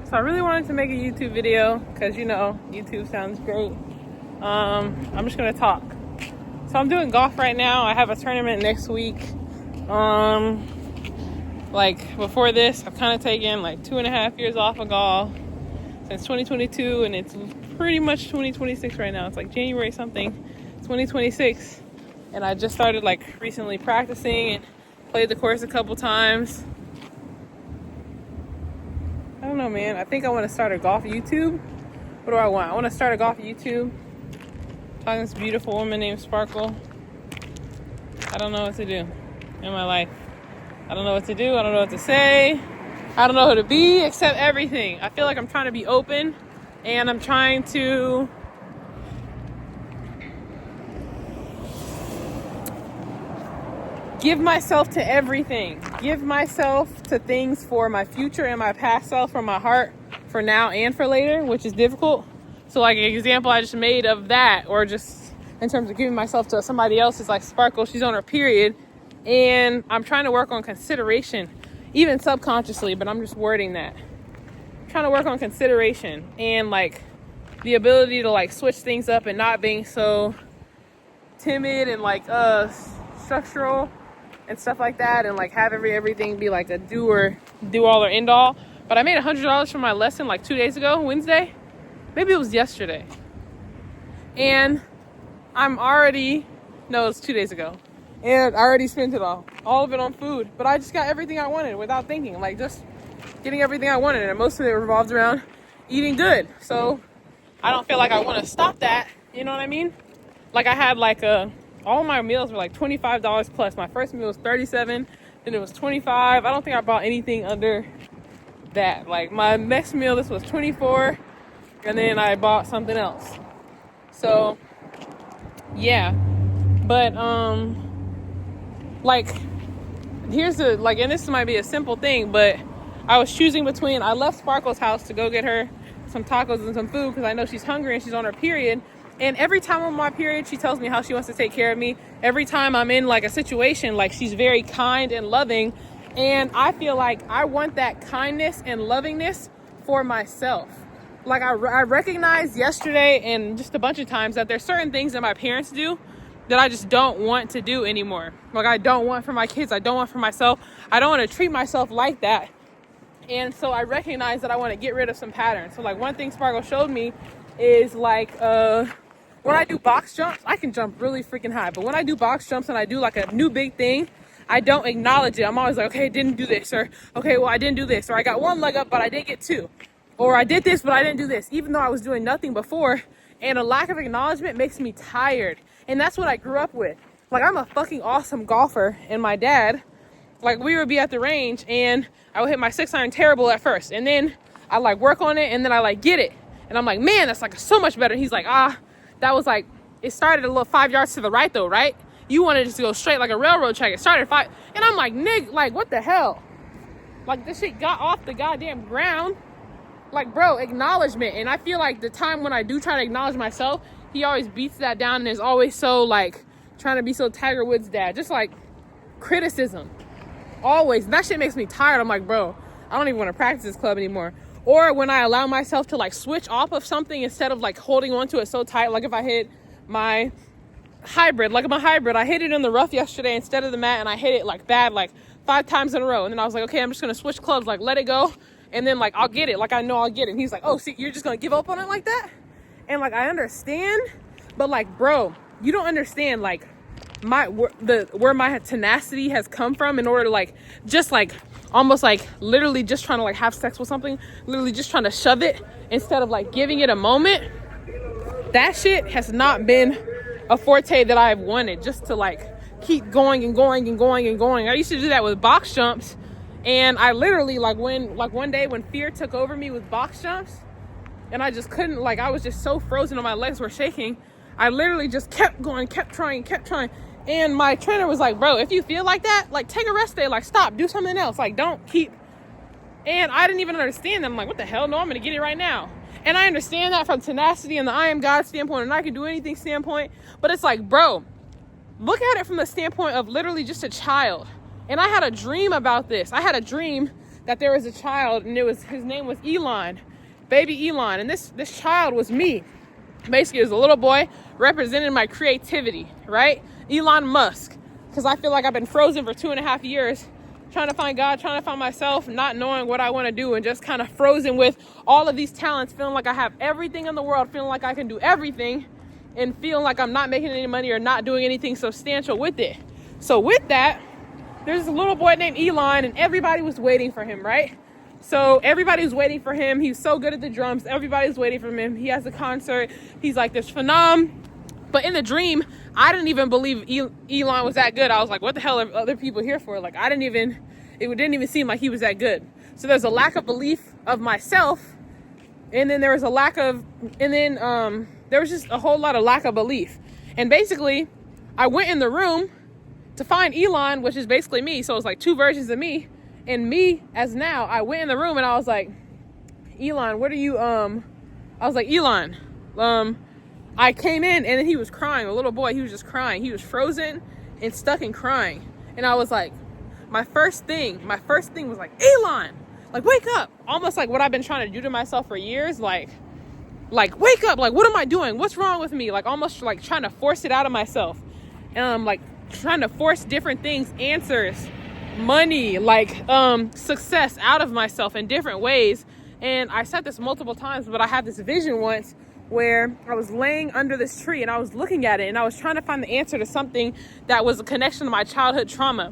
So I really wanted to make a YouTube video because, you know, YouTube sounds great. I'm just going to talk. So I'm doing golf right now. I have a tournament next week. Like before this, I've kind of taken like 2.5 years off of golf since 2022, and it's pretty much 2026 right now. It's like January something, 2026. And I just started like recently practicing and played the course a couple times. I don't know, man. I think I want to start a golf YouTube. What do I want? I want to start a golf YouTube. Talking to this beautiful woman named Sparkle. I don't know what to do in my life. I don't know what to do. I don't know what to say. I don't know who to be except everything. I feel like I'm trying to be open, and I'm trying to give myself to everything. Give myself to things for my future and my past self, for my heart, for now and for later, which is difficult. So like an example I just made of that, or just in terms of giving myself to somebody else, is like Sparkle. She's on her period, and I'm trying to work on consideration, even subconsciously, but I'm just wording that. I'm trying to work on consideration and like the ability to like switch things up and not being so timid and like structural and stuff like that, and like have everything be like a do all or end all. But I made $100 from my lesson like 2 days ago, Wednesday. Maybe it was yesterday. And it's 2 days ago. And I already spent it all of it on food. But I just got everything I wanted without thinking, like just getting everything I wanted. And most of it revolved around eating good. So I don't feel like I want to stop that. You know what I mean? Like I had like all my meals were like $25 plus. My first meal was $37, then it was $25. I don't think I bought anything under that. Like my next meal, this was $24, and then I bought something else. So yeah, but like here's the like, and this might be a simple thing, but I was choosing between, I left Sparkle's house to go get her some tacos and some food because I know she's hungry and she's on her period. And every time I'm on my period, she tells me how she wants to take care of me. Every time I'm in like a situation, like she's very kind and loving. And I feel like I want that kindness and lovingness for myself. Like I recognized yesterday and just a bunch of times that there's certain things that my parents do that I just don't want to do anymore. Like I don't want for my kids. I don't want for myself. I don't want to treat myself like that. And so I recognize that I want to get rid of some patterns. So like one thing Sparkle showed me is like, when I do box jumps, I can jump really freaking high. But when I do box jumps and I do like a new big thing, I don't acknowledge it. I'm always like, okay, I didn't do this. Or, okay, well, I didn't do this. Or I got one leg up, but I didn't get two. Or I did this, but I didn't do this. Even though I was doing nothing before. And a lack of acknowledgement makes me tired. And that's what I grew up with. Like, I'm a fucking awesome golfer. And my dad, like, we would be at the range and I would hit my 6-iron terrible at first. And then I like work on it and then I like get it. And I'm like, man, that's like so much better. And he's like, that was like, it started a little 5 yards to the right though, right? You wanted it to go straight like a railroad track. It started 5. And I'm like, nigga, like, what the hell? Like, this shit got off the goddamn ground. Like, bro, acknowledgement. And I feel like the time when I do try to acknowledge myself, he always beats that down and is always so, like, trying to be so Tiger Woods dad. Just, like, criticism. Always. And that shit makes me tired. I'm like, bro, I don't even want to practice this club anymore. Or when I allow myself to, like, switch off of something instead of, like, holding on to it so tight. Like, if I hit my hybrid, I hit it in the rough yesterday instead of the mat, and I hit it, like, bad, like, 5 times in a row. And then I was like, okay, I'm just going to switch clubs, like, let it go. And then, like, I'll get it. Like, I know I'll get it. And he's like, oh, see, you're just going to give up on it like that? And, like, I understand. But, like, bro, you don't understand, like, where my tenacity has come from in order to, like, just, like, almost, like, literally just trying to, like, have sex with something. Literally just trying to shove it instead of, like, giving it a moment. That shit has not been a forte that I've wanted. Just to, like, keep going and going and going and going. I used to do that with box jumps. And I literally, like, one day when fear took over me with box jumps, and I just couldn't, like, I was just so frozen and my legs were shaking, I literally just kept going, kept trying. And my trainer was like, bro, if you feel like that, like, take a rest day, like, stop, do something else, like, don't keep. And I didn't even understand that. I'm like, what the hell? No, I'm gonna get it right now. And I understand that from tenacity and the I am God standpoint, and I can do anything standpoint. But it's like, bro, look at it from the standpoint of literally just a child. And I had a dream about this. I had a dream that there was a child, and his name was Elon, baby Elon, and this child was me. Basically, it was a little boy representing my creativity, right? Elon Musk, because I feel like I've been frozen for 2.5 years, trying to find God, trying to find myself, not knowing what I want to do, and just kind of frozen with all of these talents, feeling like I have everything in the world, feeling like I can do everything, and feeling like I'm not making any money or not doing anything substantial with it. So with that, there's a little boy named Elon, and everybody was waiting for him, right? So everybody was waiting for him. He's so good at the drums. Everybody's waiting for him. He has a concert. He's like this phenom. But in the dream, I didn't even believe Elon was that good. I was like, what the hell are other people here for? Like, it didn't even seem like he was that good. So there's a lack of belief of myself. And then there was there was just a whole lot of lack of belief. And basically, I went in the room to find Elon, which is basically me. So it's like two versions of me. And me as now, I went in the room and I was like, Elon, what are you, I was like, Elon, I came in and then he was crying, a little boy, he was just crying. He was frozen and stuck and crying. And I was like, my first thing was like, Elon, like, wake up. Almost like what I've been trying to do to myself for years. Like, wake up. Like, what am I doing? What's wrong with me? Like, almost like trying to force it out of myself. And I'm like trying to force different things, answers, money, like success out of myself in different ways. And I said this multiple times, but I had this vision once where I was laying under this tree and I was looking at it and I was trying to find the answer to something that was a connection to my childhood trauma.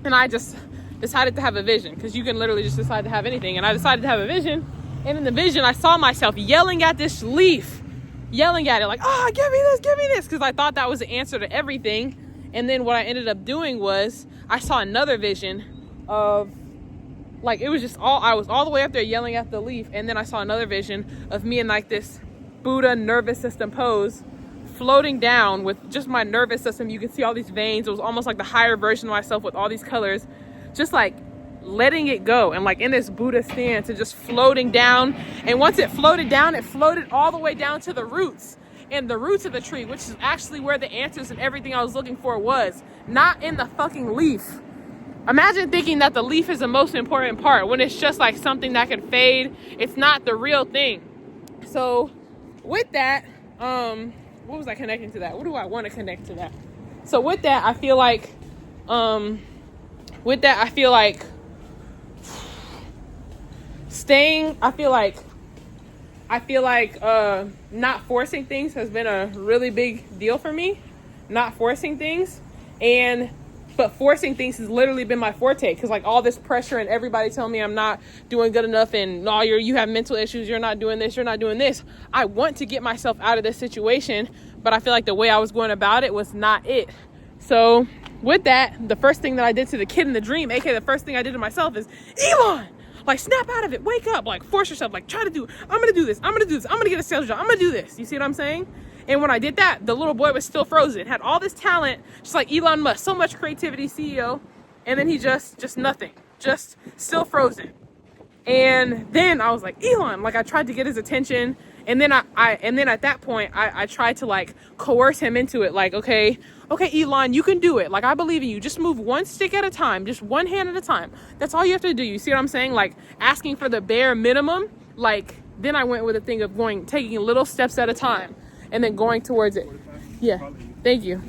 And I just decided to have a vision, because you can literally just decide to have anything. And I decided to have a vision, and in the vision I saw myself yelling at this leaf, yelling at it like, give me this, because I thought that was the answer to everything. And then what I ended up doing was I saw another vision of, like, it was just I was all the way up there yelling at the leaf. And then I saw another vision of me in like this Buddha nervous system pose, floating down with just my nervous system. You can see all these veins. It was almost like the higher version of myself with all these colors, just like letting it go. And like in this Buddha stance and just floating down. And once it floated down, it floated all the way down to the roots. And the roots of the tree, which is actually where the answers and everything I was looking for was, not in the fucking leaf. Imagine thinking that the leaf is the most important part when it's just like something that can fade. It's not the real thing. So with that, what was I connecting to that? What do I want to connect to that? So with that, I feel like, not forcing things has been a really big deal for me. Not forcing things. But forcing things has literally been my forte, because like all this pressure and everybody telling me I'm not doing good enough and no, you have mental issues, you're not doing this, you're not doing this. I want to get myself out of this situation, but I feel like the way I was going about it was not it. So with that, the first thing that I did to the kid in the dream, aka the first thing I did to myself, is, Elon, like, snap out of it, wake up, like, force yourself, like, I'm gonna do this, I'm gonna get a sales job, I'm gonna do this. You see what I'm saying? And when I did that, the little boy was still frozen, had all this talent, just like Elon Musk, so much creativity, CEO, and then he just nothing, just still frozen. And then I was like, Elon, like, I tried to get his attention, and then and then at that point, I tried to like coerce him into it, like, okay, Elon, you can do it. Like, I believe in you. Just move one stick at a time, just one hand at a time. That's all you have to do. You see what I'm saying? Like, asking for the bare minimum. Like, then I went with a thing of taking little steps at a time and then going towards it. Yeah, thank you.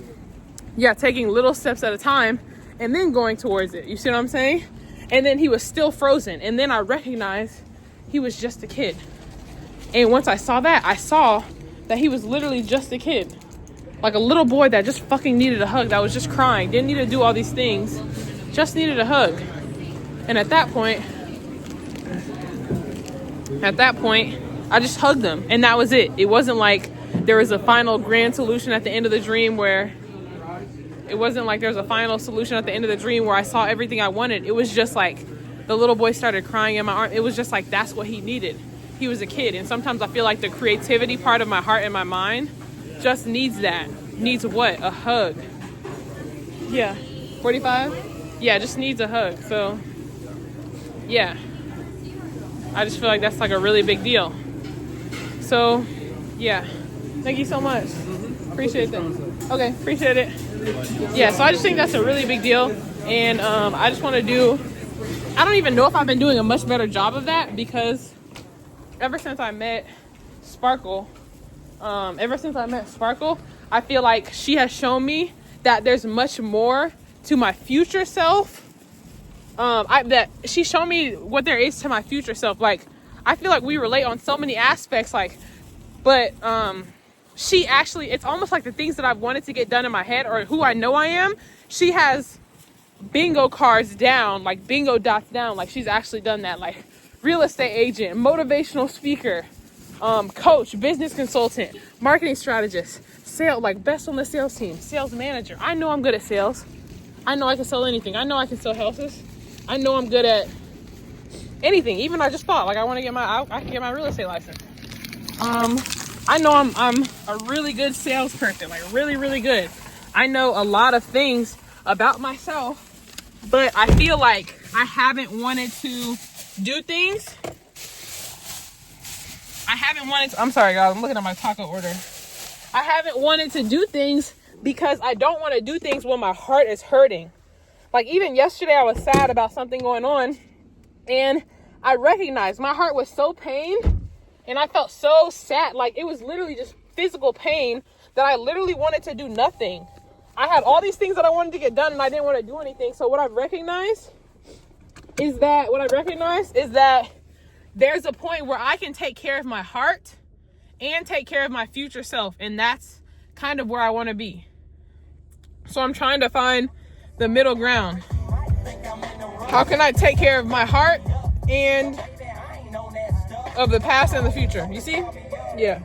Yeah, taking little steps at a time and then going towards it. You see what I'm saying? And then he was still frozen. And then I recognized he was just a kid. And once I saw that he was literally just a kid. Like a little boy that just fucking needed a hug, that was just crying, didn't need to do all these things, just needed a hug. And at that point, I just hugged him, and that was it. It wasn't like there was a final grand solution at the end of the dream where I saw everything I wanted. It was just like the little boy started crying in my arm. It was just like, that's what he needed. He was a kid. And sometimes I feel like the creativity part of my heart and my mind just needs that. Needs what? A hug. Yeah. 45? Yeah, just needs a hug. So, yeah. I just feel like that's like a really big deal. So, yeah. Thank you so much. Appreciate that. Okay, appreciate it. Yeah, so I just think that's a really big deal. And I just want to do I don't even know if I've been doing a much better job of that, because ever since I met Sparkle, I feel like she has shown me that there's much more to my future self. That she showed me what there is to my future self. Like, I feel like we relate on so many aspects, like, but she actually, it's almost like the things that I've wanted to get done in my head, or who I know I am, she has bingo cards down, like bingo dots down, like she's actually done that. Like, real estate agent, motivational speaker, coach, business consultant, marketing strategist, sales, like best on the sales team, sales manager. I know I'm good at sales. I know I can sell anything. I know I can sell houses. I know I'm good at anything. Even I just thought, like, I want to get I can get my real estate license. I know I'm a really good salesperson, like really, really good. I know a lot of things about myself, but I feel like I haven't wanted to do things. I'm sorry, guys. I'm looking at my taco order. I haven't wanted to do things because I don't want to do things when my heart is hurting. Like, even yesterday, I was sad about something going on, and I recognized my heart was so pained, and I felt so sad. Like, it was literally just physical pain that I literally wanted to do nothing. I had all these things that I wanted to get done, and I didn't want to do anything. So what I've recognized is that there's a point where I can take care of my heart and take care of my future self, and that's kind of where I want to be. So I'm trying to find the middle ground. How can I take care of my heart and of the past and the future? You see? Yeah.